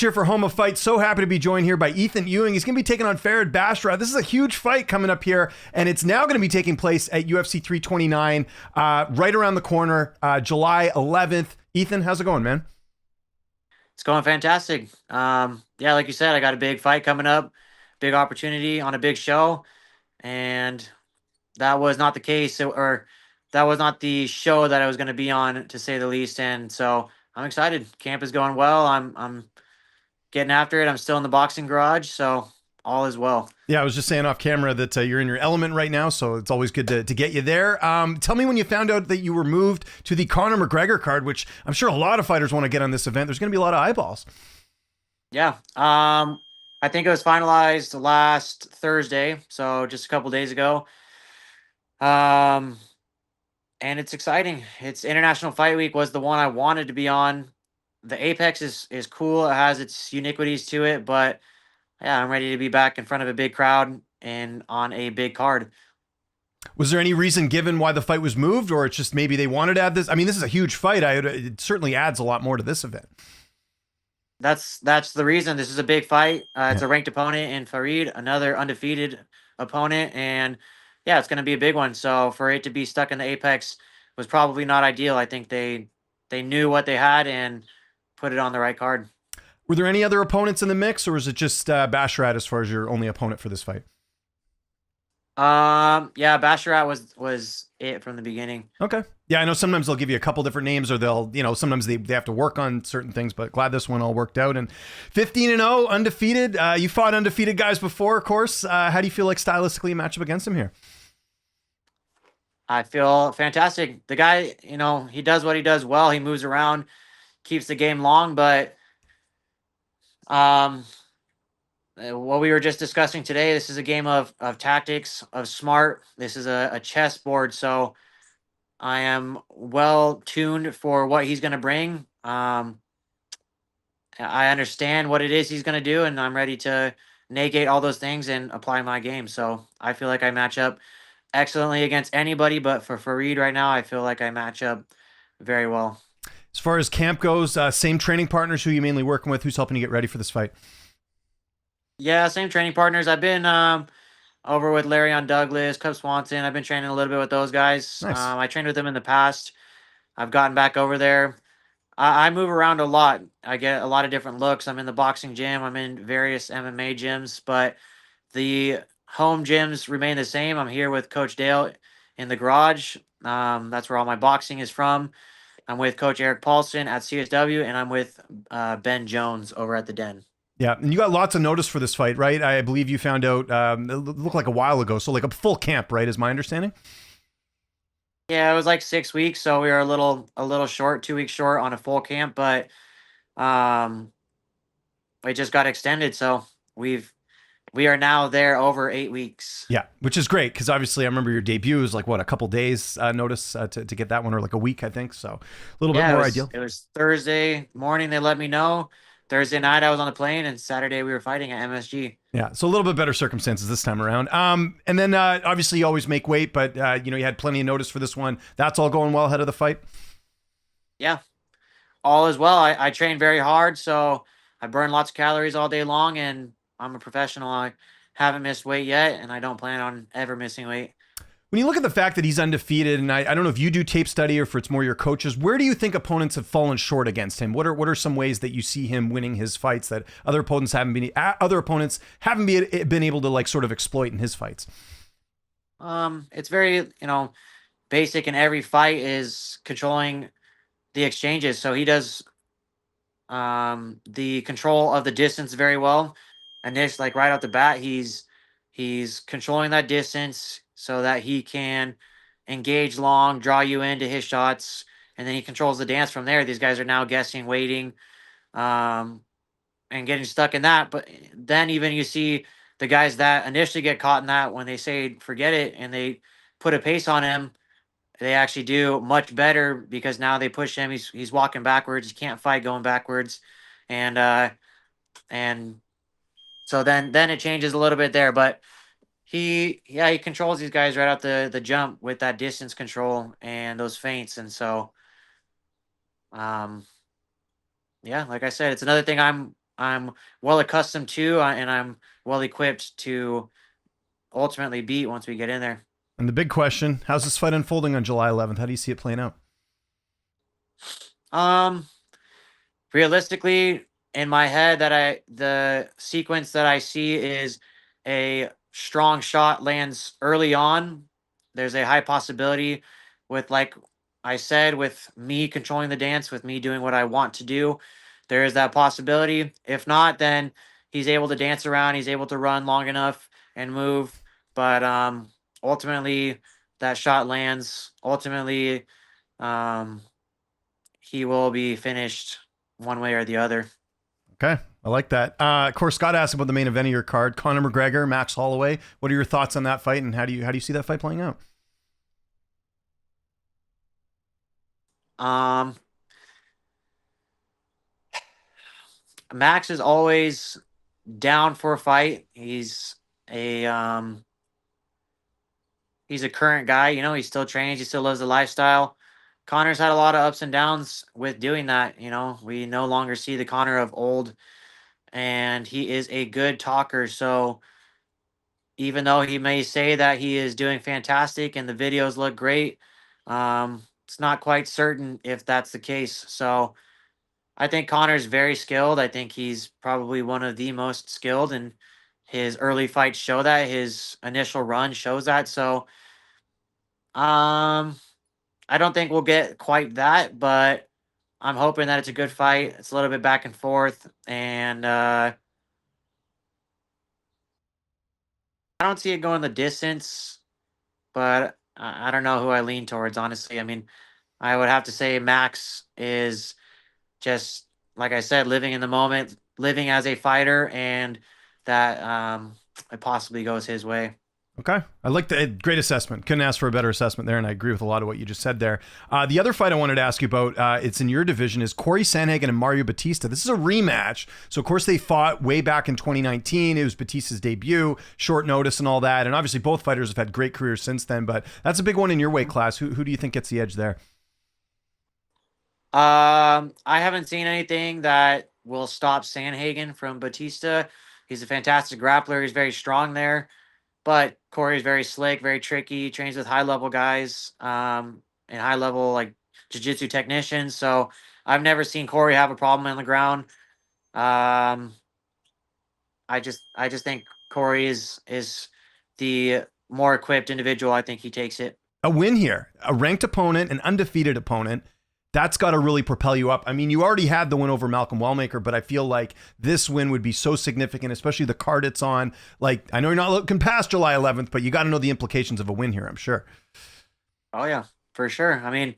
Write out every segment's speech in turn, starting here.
Here for Home of Fight. So happy to be joined here by ETHYN EWING. He's going to be taking on Farid Basharat. This is a huge fight coming up here, and it's now going to be taking place at UFC 329, right around the corner, July 11th. ETHYN, how's it going, man? It's going fantastic. Yeah, like you said, I got a big fight coming up, big opportunity on a big show, and that was not the case, or that was not the show that I was going to be on, to say the least. And so I'm excited. Camp is going well. I'm getting after it. I'm still in the boxing garage, so all is well. Yeah, I was just saying off camera that you're in your element right now, so it's always good to get you there. Tell me when you found out that you were moved to the Conor McGregor card, which I'm sure a lot of fighters want to get on this event. There's going to be a lot of eyeballs. Yeah. I think it was finalized last Thursday, so just a couple days ago. Um, and it's exciting. It's International Fight Week was the one I wanted to be on. The Apex is cool. It has its uniquities to it, but yeah, I'm ready to be back in front of a big crowd and on a big card. Was there any reason given why the fight was moved, or it's just maybe they wanted to add this? I mean, this is a huge fight. It certainly adds a lot more to this event. That's the reason. This is a big fight. It's a ranked opponent in Farid, another undefeated opponent, and yeah, it's going to be a big one. So for it to be stuck in the Apex was probably not ideal. I think they knew what they had and put it on the right card. Were there any other opponents in the mix, or is it just Basharat as far as your only opponent for this fight? Yeah, Basharat was it from the beginning. Okay. Yeah, I know sometimes they'll give you a couple different names, or they'll, sometimes they have to work on certain things, but glad this one all worked out. And 15-0, undefeated. You fought undefeated guys before, of course. How do you feel like stylistically you match up against him here? I feel fantastic. The guy, he does what he does well. He moves around, keeps the game long, but what we were just discussing today, this is a game of tactics, of smart. This is a chessboard, so I am well tuned for what he's going to bring. I understand what it is he's going to do, and I'm ready to negate all those things and apply my game. So I feel like I match up excellently against anybody, but for Farid right now, I feel like I match up very well. As far as camp goes, same training partners who you mainly working with, who's helping you get ready for this fight? Yeah, same training partners. I've been over with Larry on Douglas, Cub Swanson. I've been training a little bit with those guys. Nice. I trained with them in the past. I've gotten back over there. I move around a lot. I get a lot of different looks. I'm in the boxing gym. I'm in various MMA gyms, but the home gyms remain the same. I'm here with Coach Dale in the garage. That's where all my boxing is from. I'm with Coach Eric Paulson at CSW, and I'm with Ben Jones over at the Den. Yeah, and you got lots of notice for this fight, right? I believe you found out, it looked like a while ago, so like a full camp, right, is my understanding? Yeah, it was like 6 weeks, so we were a little short, 2 weeks short on a full camp, but um, it just got extended, so we are now there over 8 weeks. Yeah, which is great, because obviously I remember your debut was like, what, a couple days notice to get that one, or like a week, I think, so a little bit more ideal. It was Thursday morning they let me know. Thursday night I was on the plane, and Saturday we were fighting at MSG. Yeah, so a little bit better circumstances this time around. And then obviously you always make weight, but you had plenty of notice for this one. That's all going well ahead of the fight? Yeah, all is well. I train very hard, so I burn lots of calories all day long, and I'm a professional. I haven't missed weight yet, and I don't plan on ever missing weight. When you look at the fact that he's undefeated, and I don't know if you do tape study or if it's more your coaches, where do you think opponents have fallen short against him? What are some ways that you see him winning his fights that other opponents haven't been able to like sort of exploit in his fights? It's very basic in every fight is controlling the exchanges. So he does the control of the distance very well. And this, like right off the bat, he's controlling that distance so that he can engage long, draw you into his shots, and then he controls the dance from there. These guys are now guessing, waiting, and getting stuck in that. But then even you see the guys that initially get caught in that, when they say forget it and they put a pace on him, they actually do much better because now they push him. He's walking backwards. He can't fight going backwards, and so then it changes a little bit there. But he controls these guys right out the jump with that distance control and those feints. And so, yeah, like I said, it's another thing I'm I'm well accustomed to, and I'm well equipped to ultimately beat once we get in there. And the big question, how's this fight unfolding on July 11th? How do you see it playing out? Um, Realistically, in my head, the sequence that I see is a strong shot lands early on. There's a high possibility with, like I said, with me controlling the dance, with me doing what I want to do. There is that possibility. If not, then he's able to dance around. He's able to run long enough and move. But ultimately, that shot lands. Ultimately, um, he will be finished one way or the other. Okay, I like that. Of course, Scott asked about the main event of your card, Conor McGregor, Max Holloway. What are your thoughts on that fight, and how do you see that fight playing out? Um, Max is always down for a fight. A he's a current guy. You know, he still trains. He still lives the lifestyle. Connor's had a lot of ups and downs with doing that. You know, we no longer see the Connor of old, and he is a good talker. So even though he may say that he is doing fantastic and the videos look great, it's not quite certain if that's the case. So I think Connor's very skilled. I think he's probably one of the most skilled, and his early fights show that. His initial run shows that. So um, I don't think we'll get quite that, but I'm hoping that it's a good fight. It's a little bit back and forth, and I don't see it going the distance, but I don't know who I lean towards, honestly. I mean, I would have to say Max is just, like I said, living in the moment, living as a fighter, and that it possibly goes his way. Okay. I like the great assessment. Couldn't ask for a better assessment there, and I agree with a lot of what you just said there. The other fight I wanted to ask you about, it's in your division, is Cory Sandhagen and Mario Bautista. This is a rematch. So, of course, they fought way back in 2019. It was Bautista's debut, short notice and all that. And obviously, both fighters have had great careers since then, but that's a big one in your weight class. Who do you think gets the edge there? I haven't seen anything that will stop Sandhagen from Bautista. He's a fantastic grappler. He's very strong there. But Corey's very slick, very tricky, trains with high level guys, and high level like jiu-jitsu technicians. So I've never seen Corey have a problem on the ground. Um, I just think Corey is the more equipped individual. I think he takes it. A win here, a ranked opponent, an undefeated opponent. That's got to really propel you up. I mean, you already had the win over Malcolm Wellmaker, but I feel like this win would be so significant, especially the card it's on. Like, I know you're not looking past July 11th, but you got to know the implications of a win here, I'm sure. Oh yeah, for sure. I mean,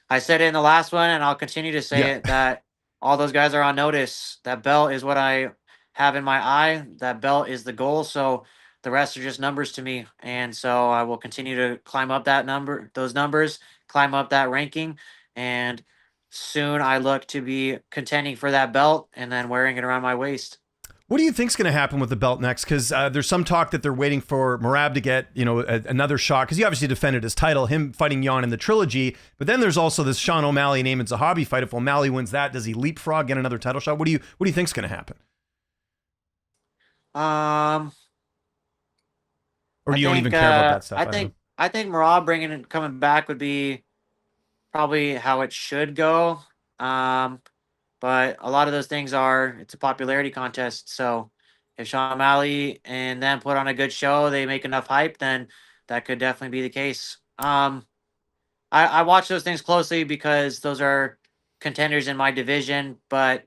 I said it in the last one, and I'll continue to say Yeah. it that all those guys are on notice. That belt is what I have in my eye. That belt is the goal. So the rest are just numbers to me, and so I will continue to climb up those numbers, climb up that ranking, and soon I look to be contending for that belt and then wearing it around my waist. What do you think's going to happen with the belt next? Because there's some talk that they're waiting for Merab to get, another shot, because he obviously defended his title, him fighting Jan in the trilogy. But then there's also this Sean O'Malley and Eamon Zahabi fight. If O'Malley wins that, does he leapfrog, get another title shot? What do you think's going to happen? Um, Or I do you don't think even care about that stuff? I I don't know. think I think Marab bringing it coming back would be probably how it should go. Um, but a lot of those things are it's a popularity contest. So if Sean O'Malley and them put on a good show, they make enough hype, then that could definitely be the case. I watch those things closely because those are contenders in my division. But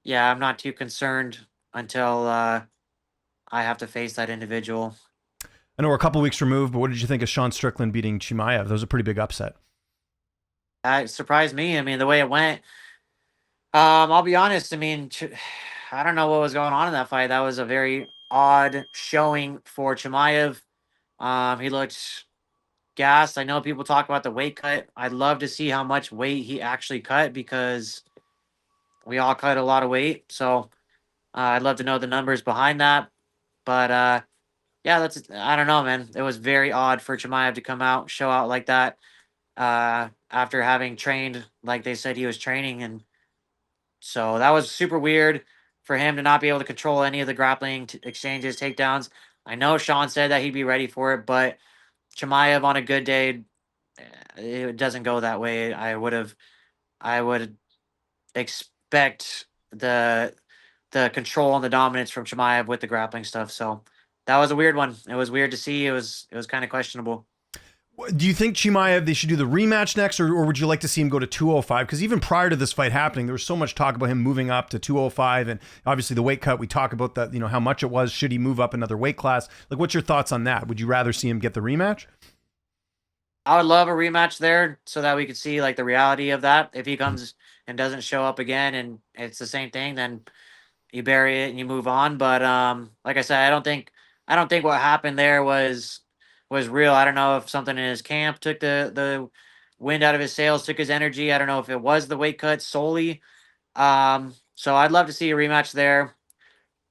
yeah, I'm not too concerned until I have to face that individual. I know we're a couple weeks removed, but what did you think of Sean Strickland beating Chimaev? That was a pretty big upset. That surprised me. I mean, the way it went. I'll be honest. I mean, I don't know what was going on in that fight. That was a very odd showing for Chimaev. He looked gassed. I know people talk about the weight cut. I'd love to see how much weight he actually cut because we all cut a lot of weight. So I'd love to know the numbers behind that. But yeah, I don't know, man. It was very odd for Chimaev to come out, show out like that after having trained like they said he was training, and so that was super weird for him to not be able to control any of the grappling exchanges, takedowns. I know Sean said that he'd be ready for it, but Chimaev on a good day, it doesn't go that way. I would expect the control and the dominance from Chimaev with the grappling stuff. So that was a weird one. It was weird to see. It was kind of questionable. Do you think Chimaev, they should do the rematch next, or would you like to see him go to 205? Because even prior to this fight happening, there was so much talk about him moving up to 205, and obviously the weight cut, we talk about that, how much it was. Should he move up another weight class? Like, what's your thoughts on that? Would you rather see him get the rematch? I would love a rematch there so that we could see like the reality of that. If he comes and doesn't show up again and it's the same thing, then you bury it and you move on. But like I said, I don't think what happened there was real. I don't know if something in his camp took the wind out of his sails, took his energy. I don't know if it was the weight cut solely. So I'd love to see a rematch there.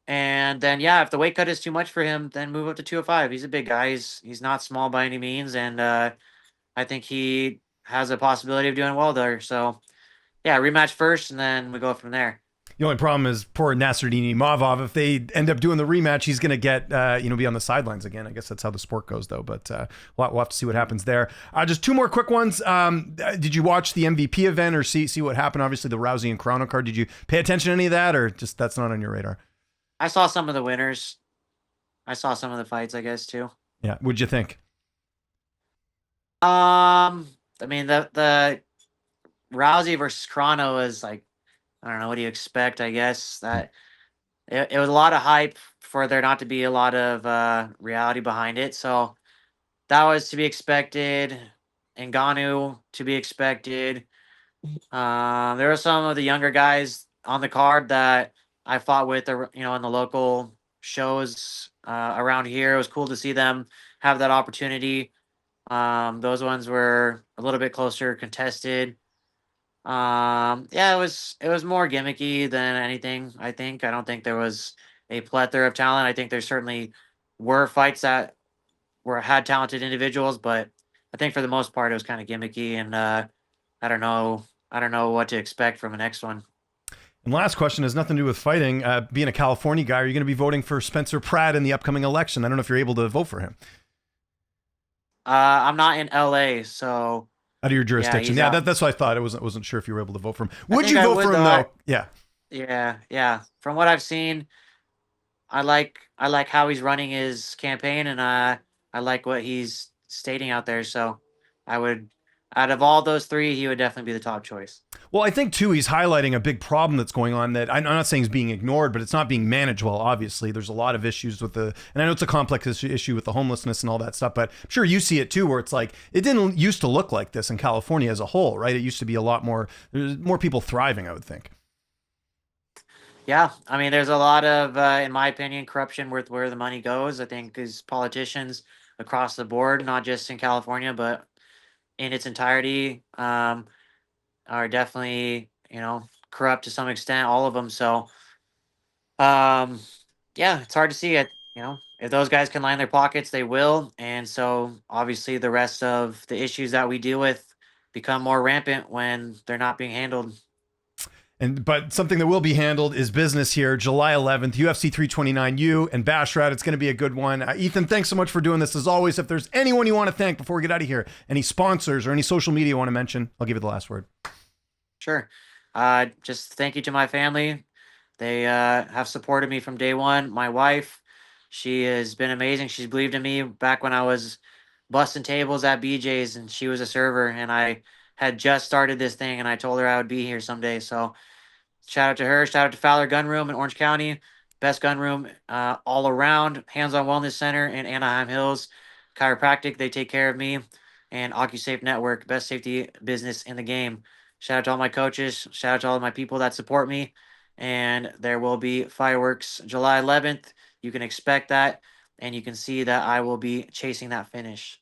And then yeah, if the weight cut is too much for him, then move up to 205. He's a big guy. He's not small by any means, and I think he has a possibility of doing well there. So yeah, rematch first, and then we go from there. The only problem is poor Nasruddin Imavov. If they end up doing the rematch, he's going to get, be on the sidelines again. I guess that's how the sport goes, though. But we'll have to see what happens there. Just two more quick ones. Did you watch the MVP event or see what happened? Obviously, the Rousey and Carano card. Did you pay attention to any of that, or just that's not on your radar? I saw some of the winners. I saw some of the fights, I guess, too. Yeah. What'd you think? I mean the Rousey versus Carano is like, I don't know, what do you expect? I guess that it was a lot of hype for there not to be a lot of reality behind it. So that was to be expected. Ngannou to be expected. There were some of the younger guys on the card that I fought with, in the local shows around here. It was cool to see them have that opportunity. Those ones were a little bit closer contested. Yeah, it was more gimmicky than anything. I don't think there was a plethora of talent. I think there certainly were fights that had talented individuals, but I think for the most part it was kind of gimmicky, and I don't know. I don't know what to expect from the next one. And last question has nothing to do with fighting. Being a California guy, are you going to be voting for Spencer Pratt in the upcoming election? I don't know if you're able to vote for him. I'm not in LA, so Out of your yeah, jurisdiction. he's Yeah, out. that's what I thought. I wasn't sure if you were able to vote for him. I Would think you I vote would for him, though. though? Yeah. Yeah. From what I've seen, I like how he's running his campaign, and I like what he's stating out there. So I would, out of all those three, he would definitely be the top choice. Well, I think, too, he's highlighting a big problem that's going on that I'm not saying is being ignored, but it's not being managed well, obviously. There's a lot of issues with and I know it's a complex issue with the homelessness and all that stuff, but I'm sure you see it, too, where it's like, it didn't used to look like this in California as a whole, right? It used to be a lot more, there's more people thriving, I would think. Yeah, I mean, there's a lot of, in my opinion, corruption with where the money goes. I think as politicians across the board, not just in California, but in its entirety, are definitely, corrupt to some extent. All of them. So, um, yeah, it's hard to see it. If those guys can line their pockets, they will. And so, obviously, the rest of the issues that we deal with become more rampant when they're not being handled. But something that will be handled is business here, July 11th, UFC 329, you and Basharat. It's going to be a good one. Ethan, thanks so much for doing this. As always, if there's anyone you want to thank before we get out of here, any sponsors or any social media you want to mention, I'll give you the last word. Sure. Just thank you to my family. They have supported me from day one. My wife, she has been amazing. She's believed in me back when I was busting tables at BJ's and she was a server, and I had just started this thing and I told her I would be here someday. So shout out to her. Shout out to Fowler Gun Room in Orange County. Best gun room all around. Hands On Wellness Center in Anaheim Hills. Chiropractic, they take care of me. And OcuSafe Network, best safety business in the game. Shout out to all my coaches. Shout out to all of my people that support me. And there will be fireworks July 11th. You can expect that. And you can see that I will be chasing that finish.